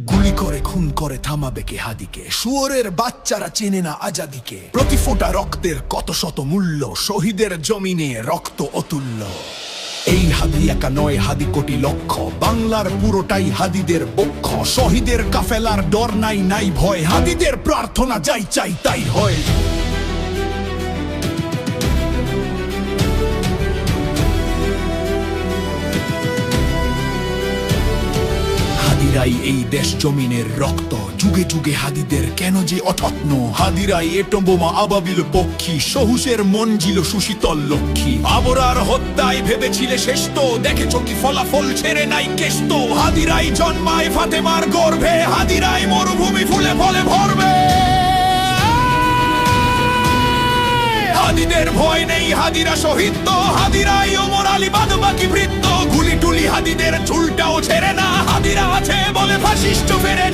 গুলি করে খুন করে থামাবে কে হাদিকে? শুয়োরের বাচ্চারা চেনে না আজাদিকে। প্রতি ফোঁটা রক্তের কত শত মূল্য, শহীদের জমিনে রক্ত অতুল্য। এই হাদি একা নয়, হাদি কোটি লক্ষ, বাংলার পুরোটাই হাদিদের পক্ষ। শহীদের কাফেলার ডর নাই, নাই ভয়, হাদিদের প্রার্থনা যাই চাই তাই হয়। হাদিরাই এই দেশ জমিনের রক্ত, যুগে যুগে হাদিদের কেন যে অযত্ন। হাদিরাই এটম বোমা আবাবিল পক্ষী, সহুসের মঞ্জিল সুশীতল লক্ষ্মী। আবরার হত্যায় ভেবেছিলে শেষ তো, দেখেছ কি ফলাফল ছেড়ে নাই কেষ্ট। হাদিরাই জন্মায় ফাতেমার গর্ভে, হাদিরাই মরুভূমি ফুলে ফলে ভরবে। হাদিদের ভয় নেই, হাদিরা শহীদ তো, হাদিরাই ওমর আলী বাদ বাকি বৃত্ত। গুলি টুলি হাদিদের চুলটাও ছেড়ে না, হাদিরা আছে বলে ফাশিস্ট ফেরে